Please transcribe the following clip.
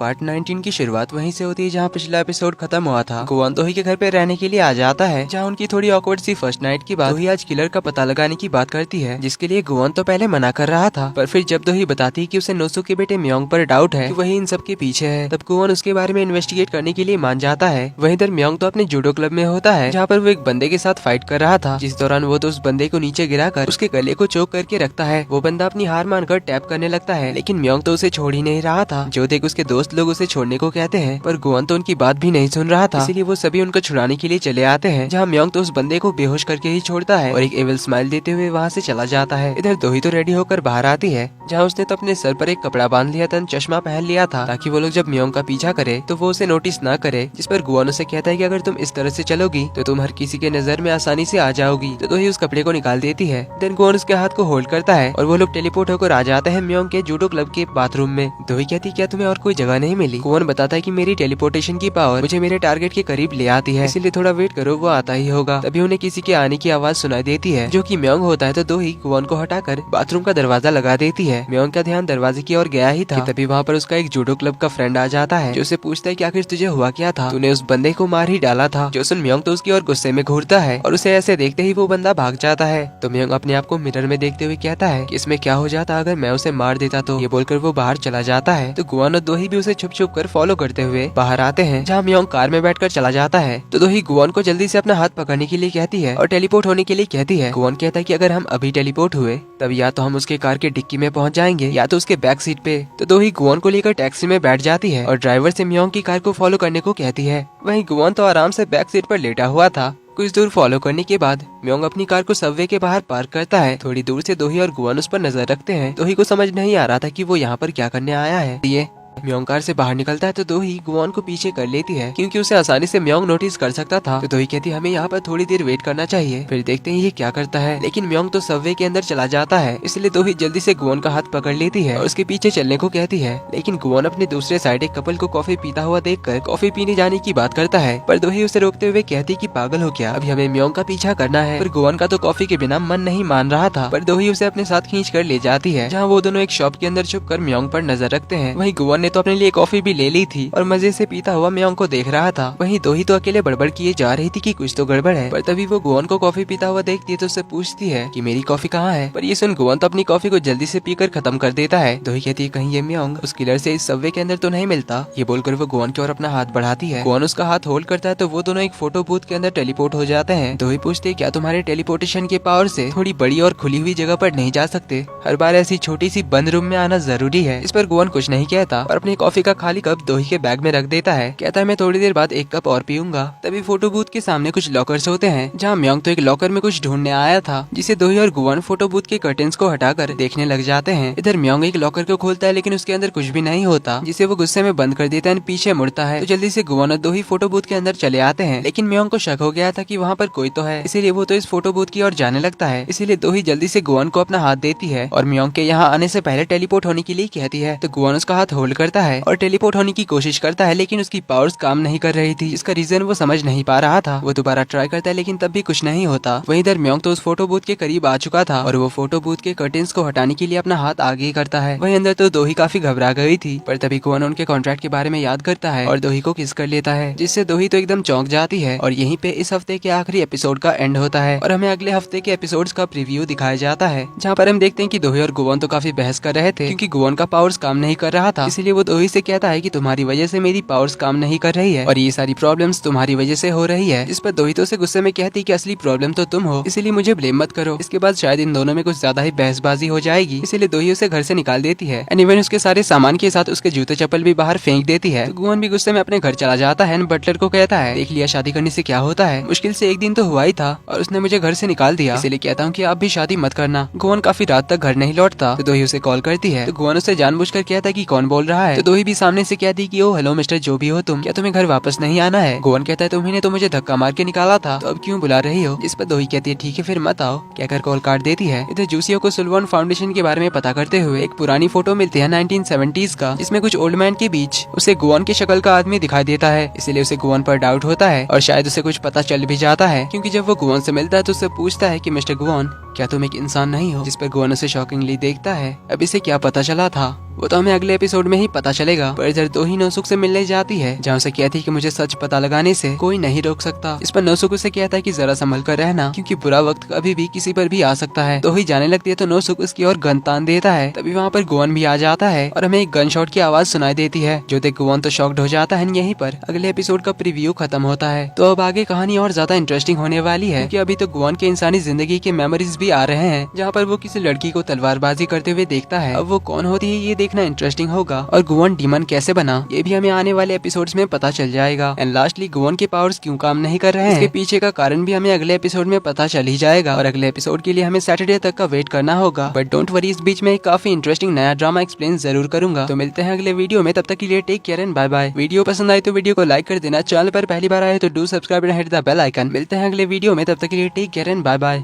Part 19 की शुरुआत वहीं से होती है जहाँ पिछला एपिसोड खत्म हुआ था। गुआन दोही के घर पे रहने के लिए आ जाता है, जहाँ उनकी थोड़ी ऑकवर्ड सी फर्स्ट नाइट की बात दोही आज किलर का पता लगाने की बात करती है, जिसके लिए गुआन तो पहले मना कर रहा था। पर फिर जब दोही बताती है कि उसे नोसु के बेटे म्योंग पर डाउट है कि वही इन सब के पीछे है, तब गुआन उसके बारे में इन्वेस्टिगेट करने के लिए मान जाता है। वहीं इधर म्योंग तो अपने जूडो क्लब में होता है, जहाँ पर वो एक बंदे के साथ फाइट कर रहा था, जिस दौरान वो तो उस बंदे को नीचे गिराकर उसके गले को चोक करके रखता है। वो बंदा अपनी हार मानकर टैप करने लगता है, लेकिन म्योंग तो उसे छोड़ ही नहीं रहा था। जो देख उसके दोस्त लोग उसे छोड़ने को कहते हैं, पर गुआन तो उनकी बात भी नहीं सुन रहा था, इसीलिए वो सभी उनको छुड़ाने के लिए चले आते हैं, जहाँ म्योंग तो उस बंदे को बेहोश करके ही छोड़ता है और एक एविल स्माइल देते हुए वहाँ से चला जाता है। इधर दोही तो रेडी होकर बाहर आती है, जहाँ उसने तो अपने सर पर एक कपड़ा बांध लिया था, चश्मा पहन लिया था, ताकि वो लोग जब म्योंग का पीछा करे तो वो उसे नोटिस न करे। जिस पर गुआन उसे कहता है कि अगर तुम इस तरह से चलोगी तो तुम हर किसी के नजर में आसानी से आ जाओगी। तो दोही उस कपड़े को निकाल देती है। देन गुआन उसके हाथ को होल्ड करता है और वो लोग टेलीपोर्ट होकर आ जाते हैं म्योंग के जूडो क्लब के बाथरूम में। दोही कहती क्या तुम्हें और कोई जगह नहीं मिली? गुआन बताता है कि मेरी टेलीपोर्टेशन की पावर मुझे मेरे टारगेट के करीब ले आती है, इसलिए थोड़ा वेट करो, वो आता ही होगा। तभी उन्हें किसी के आने की आवाज सुनाई देती है, जो कि म्योंग होता है। तो दोही गुआन को हटाकर बाथरूम का दरवाजा लगा देती है। म्योंग का ध्यान दरवाजे की ओर गया ही था, तभी वहाँ पर उसका एक जूडो क्लब का फ्रेंड आ जाता है, जो उसे पूछता है कि आखिर तुझे हुआ क्या था, तूने उस बंदे को मार ही डाला था। जो सुन म्योंग तो उसकी ओर गुस्से में घूरता है और उसे ऐसे देखते ही वो बंदा भाग जाता है। तो म्योंग अपने आप को मिरर में देखते हुए कहता है कि इसमें क्या हो जाता अगर मैं उसे मार देता तो। ये बोलकर वो बाहर चला जाता है। तो गुआन और दोही भी उसे छुप छुप कर फॉलो करते हुए बाहर आते हैं, जहाँ म्योंग कार में बैठकर चला जाता है। तो दोही गुआन को जल्दी से अपना हाथ पकड़ने के लिए कहती है और टेलीपोर्ट होने के लिए कहती है। गुआन कहता है कि अगर हम अभी टेलीपोर्ट हुए तब या तो हम उसके कार के डिक्की में पहुंच जाएंगे या तो उसके बैक सीट पे। तो दोही गुआन को लेकर टैक्सी में बैठ जाती है और ड्राइवर से म्योंग की कार को फॉलो करने को कहती है। वहीं गुआन तो आराम से बैक सीट पर लेटा हुआ था। कुछ दूर फॉलो करने के बाद म्योंग अपनी कार को सबवे के बाहर पार्क करता है। थोड़ी दूर से दोही और गुआन उस पर नजर रखते हैं। दोही को समझ नहीं आ रहा था कि वो यहाँ पर क्या करने आया है। ये म्योंग कार से बाहर निकलता है तो दोही गुआन को पीछे कर लेती है, क्योंकि उसे आसानी से म्योंग नोटिस कर सकता था। तो दोही कहती है हमें यहाँ पर थोड़ी देर वेट करना चाहिए, फिर देखते हैं ये क्या करता है। लेकिन म्योंग तो सबवे के अंदर चला जाता है, इसलिए दोही जल्दी से गुआन का हाथ पकड़ लेती है और उसके पीछे चलने को कहती है। लेकिन गुआन अपने दूसरे साइड एक कपल को कॉफी पीता हुआ देखकर कॉफी पीने जाने की बात करता है, पर दोही उसे रोकते हुए कहती कि पागल हो क्या, अभी हमें म्योंग का पीछा करना है। पर गुआन का तो कॉफी के बिना मन नहीं मान रहा था, पर दोही उसे अपने साथ खींच कर ले जाती है, जहाँ वो दोनों एक शॉप के अंदर छुप कर म्योंग पर नजर रखते हैं। वहीं गुआन ने तो अपने लिए कॉफी भी ले ली थी और मजे से पीता हुआ म्योंग को देख रहा था। वहीं दोही तो अकेले बड़बड़ किए जा रही थी कि कुछ तो गड़बड़ है। पर तभी वो गुआन को कॉफी पीता हुआ देखती है तो उससे पूछती है कि मेरी कॉफी कहाँ है। पर ये सुन गुआन तो अपनी कॉफी को जल्दी से पीकर खत्म कर देता है। दोही कहती है कहीं ये म्योंग उस किलर से इस सबवे के अंदर तो नहीं मिलता। ये बोलकर वो गुआन की ओर अपना हाथ बढ़ाती है। गुआन उसका हाथ होल्ड करता है तो वो दोनों एक फोटो बूथ के अंदर टेलीपोर्ट हो जाते हैं। दोही पूछते है क्या तुम्हारे टेलीपोर्टेशन के पावर से थोड़ी बड़ी और खुली हुई जगह पर नहीं जा सकते? हर बार ऐसी छोटी सी बंद रूम में आना जरूरी है। इस पर गुआन कुछ नहीं कहता और अपनी कॉफी का खाली कप दोही के बैग में रख देता है। कहता है मैं थोड़ी देर बाद एक कप और पीऊंगा। तभी फोटो बूथ के सामने कुछ लॉकर्स होते हैं, जहाँ म्योंग तो एक लॉकर में कुछ ढूंढने आया था, जिसे दोही और गुआन फोटो बूथ के कर्टेन्स को हटाकर देखने लग जाते हैं। इधर म्योंग एक लॉकर को खोलता है, लेकिन उसके अंदर कुछ भी नहीं होता, जिसे वो गुस्से में बंद कर देता है, पीछे मुड़ता है। तो जल्दी से गुआन और दोही फोटो बूथ के अंदर चले आते हैं, लेकिन म्योंग को शक हो गया था कि वहाँ पर कोई तो है, इसीलिए वो तो इस फोटो बूथ की ओर जाने लगता है। इसीलिए दोही जल्दी से गुआन को अपना हाथ देती है और म्योंग के यहाँ आने से पहले टेलीपोर्ट होने के लिए कहती है। तो गुआन उसका हाथ होल्ड करता है और टेलीपोर्ट होने की कोशिश करता है, लेकिन उसकी पावर्स काम नहीं कर रही थी। इसका रीजन वो समझ नहीं पा रहा था। वो दोबारा ट्राई करता है, लेकिन तब भी कुछ नहीं होता। वहीं इधर म्योंग तो उस फोटो बूथ के करीब आ चुका था और वो फोटो बूथ के कर्टेन्स को हटाने के लिए अपना हाथ आगे करता है। वहीं अंदर तो दोही काफी घबरा गई थी, पर तभी गुआन उनके कॉन्ट्रैक्ट के बारे में याद करता है और दोही को किस कर लेता है, जिससे दोही तो एकदम चौंक जाती है। और यहीं पे इस हफ्ते के आखिरी एपिसोड का एंड होता है और हमें अगले हफ्ते के एपिसोड्स का प्रीव्यू दिखाया जाता है, जहाँ पर हम देखते हैं कि दोही और गुआन तो काफी बहस कर रहे थे, क्योंकि गुआन का पावर्स काम नहीं कर रहा था। इसीलिए वो दोही से कहता है कि तुम्हारी वजह से मेरी पावर्स काम नहीं कर रही है और ये सारी प्रॉब्लम्स तुम्हारी वजह से हो रही है। इस पर दोही तो उसे गुस्से में कहती कि असली प्रॉब्लम तो तुम हो, इसीलिए मुझे ब्लेम मत करो। इसके बाद शायद इन दोनों में कुछ ज्यादा ही बहसबाजी हो जाएगी, इसीलिए दोही उसे घर से निकाल देती है एंड इवन उसके सारे सामान के साथ उसके जूते चप्पल भी बाहर फेंक देती है। तो गुआन भी गुस्से में अपने घर चला जाता है, बटलर को कहता है देख लिया शादी करने से क्या होता है, मुश्किल से एक दिन तो हुआ ही था और उसने मुझे घर से निकाल दिया, इसलिए कहता हूँ कि आप भी शादी मत करना। गुआन काफी रात तक घर नहीं लौटता, तो दोही उसे कॉल करती है। तो गुआन उसे जानबूझकर कहता है कि कौन बोल रहा है। तो दोही भी सामने से कहती कि ओ हेलो मिस्टर जो भी हो तुम, क्या तुम्हें घर वापस नहीं आना है? गुआन कहता है तुम्ही ने तो मुझे धक्का मार के निकाला था, तो अब क्यों बुला रही हो? इस पर दोही कहती है ठीक है फिर मत आओ, कहकर कॉल काट देती है। इधर जूसियो को सुल्वन फाउंडेशन के बारे में पता करते हुए एक पुरानी फोटो मिलती है 1970s का, जिसमें कुछ ओल्ड मैन के बीच उसे गुआन की शक्ल का आदमी दिखाई देता है। इसीलिए उसे गुआन पर डाउट होता है और शायद उसे कुछ पता चल भी जाता है, क्योंकि जब वो गुआन से मिलता है तो उससे पूछता है कि मिस्टर गुआन क्या तुम एक इंसान नहीं हो? जिस पर गुआन उसे शॉकिंगली देखता है। अब इसे क्या पता चला था वो तो हमें अगले एपिसोड में ही पता चलेगा। पर इधर दो ही नोसुक से मिलने जाती है, जहाँ उसे कहती है कि मुझे सच पता लगाने से कोई नहीं रोक सकता। इस पर नोसुक उसे कहता है कि जरा संभल कर रहना, क्योंकि बुरा वक्त कभी भी किसी पर भी आ सकता है। दो ही जाने लगती है तो नोसुक उसकी ओर गन तान देता है। तभी वहाँ पर गुआन भी आ जाता है और हमें एक गन शॉट की आवाज सुनाई देती है, जो देख गुआन तो शॉक्ड हो जाता है। यहीं पर अगले एपिसोड का प्रीव्यू खत्म होता है। तो अब आगे कहानी और ज्यादा इंटरेस्टिंग होने वाली है, क्योंकि अभी तो गुआन के इंसानी जिंदगी के मेमोरीज भी आ रहे हैं, जहाँ पर वो किसी लड़की को तलवारबाजी करते हुए देखता है। अब वो कौन होती है ये देखना इंटरेस्टिंग होगा, और गुआन डीमन कैसे बना ये भी हमें आने वाले एपिसोड्स में पता चल जाएगा। एंड लास्टली गुआन के पावर्स क्यों काम नहीं कर रहे हैं, इसके पीछे का कारण भी हमें अगले एपिसोड में पता चल ही जाएगा। और अगले एपिसोड के लिए हमें सैटरडे तक का वेट करना होगा। बट डोंट वरी, इस बीच में एक काफी इंटरेस्टिंग नया ड्रामा एक्सप्लेन जरूर करूंगा। तो मिलते हैं अगले वीडियो में, तब तक के लिए take care and bye bye. Video पसंद आए तो वीडियो को लाइक कर देना, चैनल पर पहली बार आए तो do subscribe and hit the bell icon. मिलते हैं अगले वीडियो में, तब तक के लिए take care and bye bye.